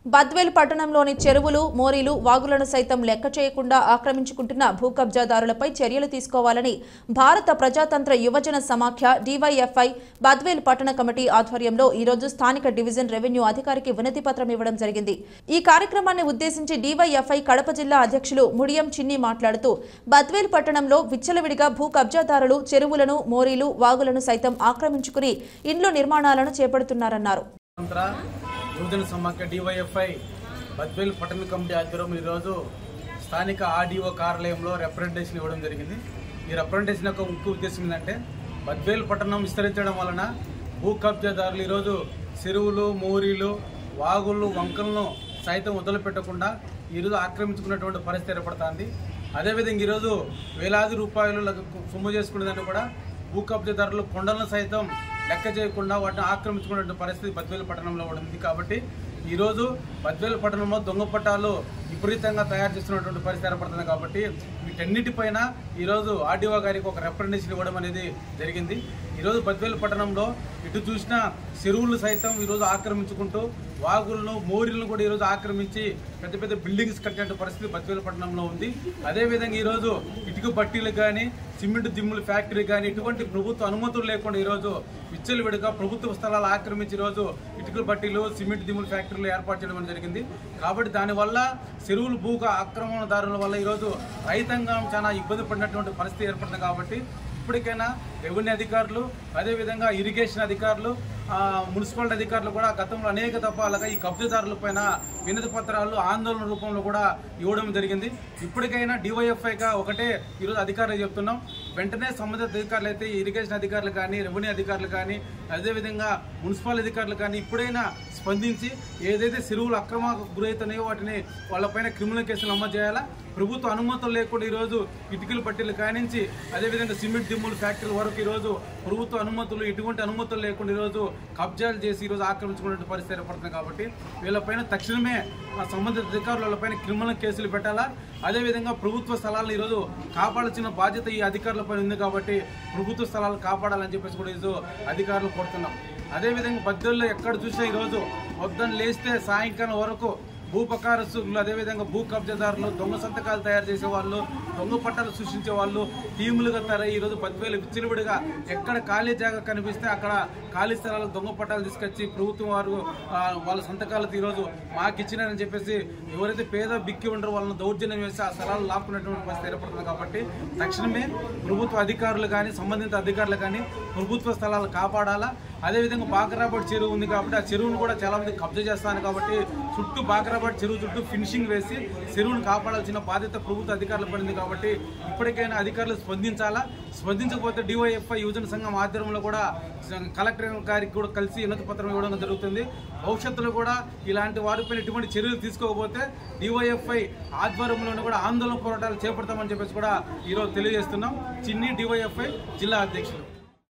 బద్వేల్ పట్టణంలోని చెరువులు, మోరీలు, వాగులను సైతం లెక్క చేయకుండా ఆక్రమించుకుంటున్న భూ కబ్జాదారులపై చర్యలు తీసుకోవాలని భారత ప్రజాతంత్ర యువజన సమాఖ్య డివైఎఫ్ఐ బద్వేల్ పట్టణ కమిటీ ఆధ్వర్యంలో ఈ రోజు స్థానిక డివిజన్ రెవెన్యూ అధికారికి వినతి పత్రం ఇవ్వడం జరిగింది. ఈ కార్యక్రమాన్ని ఉద్దేశించి డివైఎఫ్ఐ కడప జిల్లా అధ్యక్షులు ముడియం చిన్ని మాట్లాడుతూ బద్వేల్ పట్టణంలో విచ్చలవిడిగా భూ కబ్జాదారులు చెరువులను, మోరీలు, వాగులను సైతం ఆక్రమించుకుని ఇండ్ల నిర్మాణాలను చేపడుతున్నారన్నారు. యువజన సమాఖ్య డివైఎఫ్ఐ బద్వేల్ పట్టణ కమిటీ ఆధ్వర్యంలో ఈరోజు స్థానిక ఆర్డీఓ కార్యాలయంలో రిప్రజెంటేషన్ ఇవ్వడం జరిగింది. ఈ రిప్రజెంటేషన్ యొక్క ముఖ్య ఉద్దేశం ఏంటంటే బద్వేల్ పట్టణం విస్తరించడం వలన భూ కబ్జాదారులు ఈరోజు చెరువులు, మోరీలు, వాగులు, వంకలను సైతం వదిలిపెట్టకుండా ఈరోజు ఆక్రమించుకున్నటువంటి పరిస్థితి ఏర్పడుతుంది. అదేవిధంగా ఈరోజు వేలాది రూపాయలు సొమ్ము చేసుకునేదాన్ని కూడా భూ కబ్జాదారులు కొండలను సైతం లెక్క చేయకుండా వాటిని ఆక్రమించుకునే పరిస్థితి బద్వేల్ పట్టణంలో ఉంది. కాబట్టి ఈరోజు బద్వేల్ పట్టణంలో దొంగ పట్టాలు విపరీతంగా తయారు చేస్తున్నటువంటి పరిస్థితి ఏర్పడుతుంది. కాబట్టి వీటన్నిటిపైన ఈరోజు ఆర్డీఓ గారికి ఒక రిప్రజెంటేషన్ ఇవ్వడం అనేది జరిగింది. ఈరోజు బద్వేల్ పట్టణంలో ఇటు చూసిన చెరువులు సైతం ఈరోజు ఆక్రమించుకుంటూ వాగులను, మోరీలను కూడా ఈరోజు ఆక్రమించి పెద్ద పెద్ద బిల్డింగ్స్ కట్టిన పరిస్థితి బద్వేల్ పట్టణంలో ఉంది. అదేవిధంగా ఈరోజు ఇటుక బట్టీలు కానీ, సిమెంట్ దిమ్ముల ఫ్యాక్టరీ కానీ ఇటువంటి ప్రభుత్వ అనుమతులు లేకుండా ఈరోజు విచ్చలవిడిగా ప్రభుత్వ స్థలాలు ఆక్రమించి ఈరోజు ఇటుకల బట్టీలు, సిమెంట్ దిమ్ముల ఫ్యాక్టరీలు ఏర్పాటు చేయడం జరిగింది. కాబట్టి దానివల్ల చెరువులు భూ ఆక్రమణదారుల వల్ల ఈరోజు రైతాంగం చాలా ఇబ్బంది పడినటువంటి పరిస్థితి ఏర్పడుతుంది. కాబట్టి ఇప్పటికైనా రెవెన్యూ అధికారులు, అదేవిధంగా ఇరిగేషన్ అధికారులు, మున్సిపాలిటీ అధికారులు కూడా గతంలో అనేక దఫాలుగా ఈ కబ్జాదారుల పైన వినతి పత్రాలు ఆందోళన రూపంలో కూడా ఇవ్వడం జరిగింది. ఇప్పటికైనా డివైఎఫ్ఐగా ఒకటే ఈరోజు అధికారులు చెప్తున్నాం, వెంటనే సంబంధిత అధికారులు అయితే ఇరిగేషన్ అధికారులు కానీ, రెవెన్యూ అధికారులు కానీ, అదేవిధంగా మున్సిపల్ అధికారులు కానీ ఇప్పుడైనా స్పందించి ఏదైతే చెరువులు అక్రమ గురవుతున్నాయో వాటిని వాళ్ళపైన క్రిమినల్ కేసులు నమోదు చేయాలా. ప్రభుత్వ అనుమతులు లేకుండా ఈరోజు ఇటుకల పట్టీలు కానించి అదేవిధంగా సిమెంట్ దిమ్ముల ఫ్యాక్టరీల వరకు ఈరోజు ప్రభుత్వ అనుమతులు, ఎటువంటి అనుమతులు లేకుండా ఈరోజు కబ్జాలు చేసి ఈరోజు ఆక్రమించుకునే పరిస్థితి ఏర్పడుతుంది. కాబట్టి వీళ్ళపైన తక్షణమే సంబంధిత అధికారులపైన క్రిమినల్ కేసులు పెట్టాలా. అదేవిధంగా ప్రభుత్వ స్థలాలను ఈరోజు కాపాడాల్సిన బాధ్యత ఈ అధికారులపైన ఉంది. కాబట్టి ప్రభుత్వ స్థలాలు కాపాడాలని చెప్పేసి కూడా ఈరోజు అధికారులు కోరుతున్నాం. అదేవిధంగా బద్వేల్లో ఎక్కడ చూసినా ఈరోజు పొద్దున్న లేస్తే సాయంకాలం వరకు భూపకారస్తులు, అదేవిధంగా భూ కబ్జాదారులు, దొంగ సంతకాలు తయారు చేసేవాళ్ళు, దొంగ పట్టాలు సృష్టించే వాళ్ళు టీములుగా తయారై ఈరోజు బద్వేలు విచ్చలవిడిగా ఎక్కడ ఖాళీ జాగా కనిపిస్తే అక్కడ ఖాళీ స్థలాలకు దొంగ పట్టాలు తీసుకొచ్చి ప్రభుత్వం వారు వాళ్ళ సంతకాలతో ఈరోజు మాకు ఇచ్చినారని చెప్పేసి ఎవరైతే పేద బిక్కి ఉండరో వాళ్ళని దౌర్జన్యం వేసి ఆ స్థలాలు లాక్కున్నటువంటి పరిస్థితి ఏర్పడుతుంది. కాబట్టి తక్షణమే ప్రభుత్వ అధికారులు కానీ, సంబంధిత అధికారులు కానీ ప్రభుత్వ స్థలాలు కాపాడాలా. అదేవిధంగా బాకరాబాద్ చెరువు ఉంది కాబట్టి ఆ చెరువును కూడా చాలా మంది కబ్జా చేస్తాను. కాబట్టి చుట్టూ బాకరాబాద్ చెరువు చుట్టూ ఫినిషింగ్ వేసి చెరువును కాపాడాల్సిన బాధ్యత ప్రభుత్వ అధికారులు పడింది. కాబట్టి ఇప్పటికైనా అధికారులు స్పందించాలా. స్పందించకపోతే డివైఎఫ్ఐ యువజన సంఘం ఆధ్వర్యంలో కూడా కలెక్టర్ గారికి కూడా కలిసి వినతి పత్రం ఇవ్వడం జరుగుతుంది. భవిష్యత్తులో కూడా ఇలాంటి వారిపైన ఎటువంటి చర్యలు తీసుకోకపోతే డివైఎఫ్ఐ ఆధ్వర్యంలోనే కూడా ఆందోళన పోరాటాలు చేపడతామని చెప్పేసి కూడా ఈరోజు తెలియజేస్తున్నాం. చిన్ని డివైఎఫ్ఐ జిల్లా అధ్యక్షులు.